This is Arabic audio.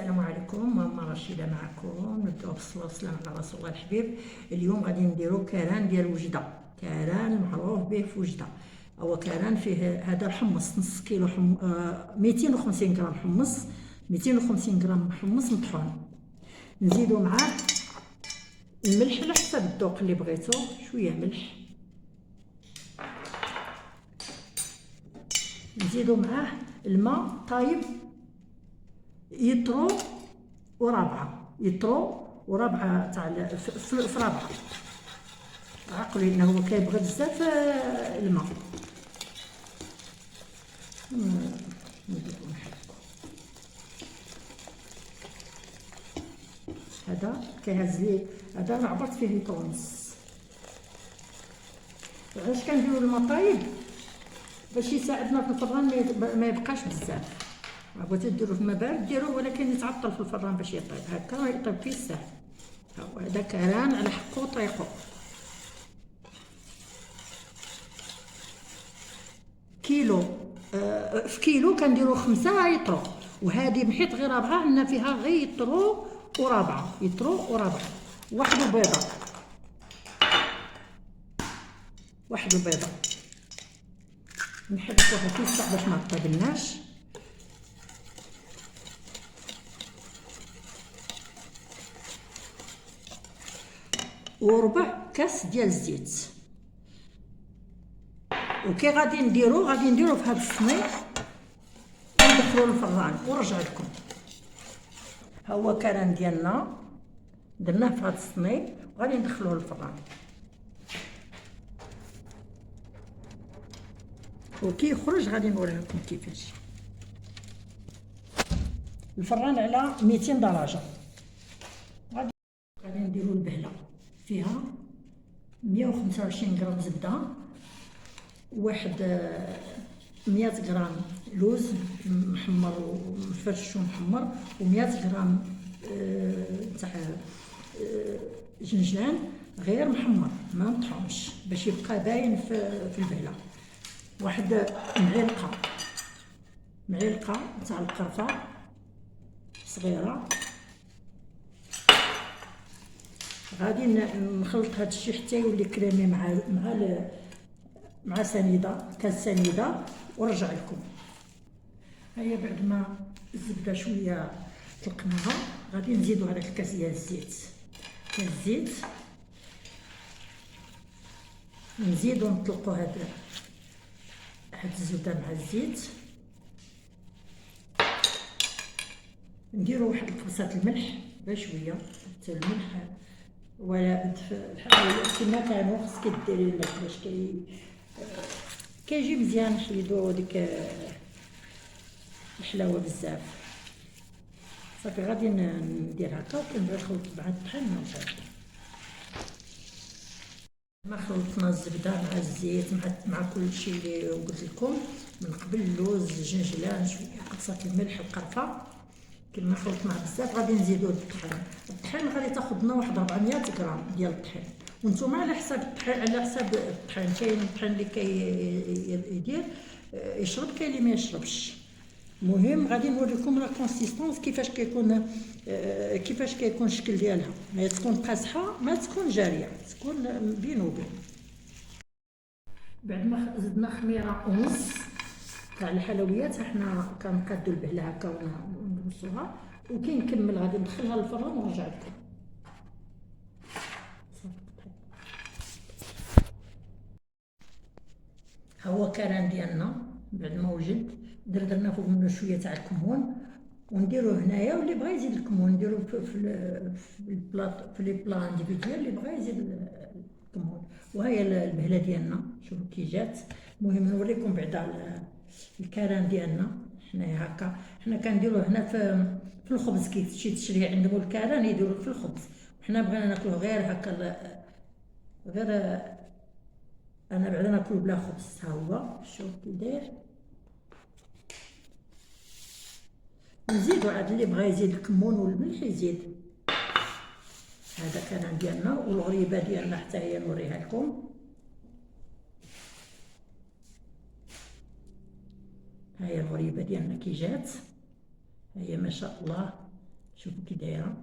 السلام عليكم، ماما رشيدة معكم. نبداو بالصلاة والسلام على رسول الله الحبيب. اليوم غادي نديرو كران ديال وجدة، كران المعروف به في وجدة. هو كران فيه هذا الحمص نص كيلو 250 غرام حمص، 250 غرام حمص مطحون. نزيدو معاه الملح على حسب الذوق اللي بغيتو، شوية ملح. نزيدو معاه الماء طايب يطرو ورابعه تاع في رابعه. عقلوا انه هو كيبغي بزاف الماء. هذا كيهز لي، هذا عبرت فيه لتر ونص. علاش كنديرو الماء طايب؟ باش يساعدنا في الفران ما يبقاش بزاف. بغيتو ديروه في الماء بارد ديروه، ولكن يتعطل في الفران باش يطيب. هكا يطيب فيه الساهل. هذا كران على حقو طريقو. كيلو في كيلو كنديرو 5 يطرو، وهذه محيط غير رابعه، عندنا فيها غير يطرو ورابعه. واحد البيضه نحركوها في الساعه باش ما تطيبلناش. وربع كاس ديال الزيت. وكي غادي نديرو في هذا الصنيع وندخلو للفران ونرجع لكم. ها هو كران ديالنا درناه في هذا الصنيع وغادي ندخلوه للفران. وكي يخرج غادي نوريها لكم كيفاش. الفران على 200 درجه. غادي نديرو البهله، فيها 125 غرام زبده، واحد 100 غرام لوز محمر ومفرش ومحمر، و100 غرام تاع جنجلان غير محمر ما مطحونش باش يبقى باين في البهله. واحد معلقه تاع القرفه صغيره. غادي نخلط هذا الشيء حتى يولي كريمي مع كاس سنيده ونرجع لكم. هيا بعد ما الزبده شويه طلقناها غادي نزيدو هذاك الكاس ديال الزيت. نزيدو نطلقو هاد الزبده مع الزيت. نديرو واحد القرصات الملح بشويه، حتى الملح ولا الحلويات كما كانوا خصك ديري الملح باش كيجي مزيان. نحيدو ديك الحلاوه بزاف. صافي غادي ندير هكا وكنبدا نخلط مع الطحين ونرجع. ما خلطنا الزبده مع الزيت مع كل شيء اللي قلت لكم من قبل، اللوز الجنجلان شويه قرصات الملح القرفه. كما خلطناه بزاف غادي نزيدو الطحين غادي تاخذ لنا واحد 400 غرام ديال الطحين. وانتم على حساب الطحين، كاين الطحين اللي كيدير يشرب، كاين اللي ما يشربش. المهم غادي نوريكم لا كونسيستونس كيفاش كيكون الشكل ديالها. ما تكون قاصحه ما تكون جاريه، تكون بين وبين. بعد ما زدنا خميره ونص تاع الحلويات، حنا كنقادو البهله هكا ونرصوها. وكي نكمل غادي ندخلها للفران ونرجع لكم. ها هو كران ديالنا بعد ما وجد. درنا فوق منه شويه تاع الكمون ونديروه هنايا، واللي بغى يزيد الكمون نديروه في لي بلا انديفيديال، اللي بغى يزيد الكمون. وهي البهله ديالنا شوفوا كي جات. المهم نوريكم بعدا الكران ديالنا. حنايا هكا حنا كنديروه هنا في الخبز. كي تمشي تشري عندهم الكران يديروه في الخبز، وحنا بغينا ناكلوه غير هكا، غير انا بعدا ناكل بلا خبز. ها هو شوف كي داير. نزيدو عاد اللي بغى يزيد الكمون والملح يزيد. هذا كران ديالنا. والغريبه ديالنا حتى هي نوريها لكم. هاهي الغريبه ديالنا كي جات، هي ما شاء الله شوفوا كي دايره.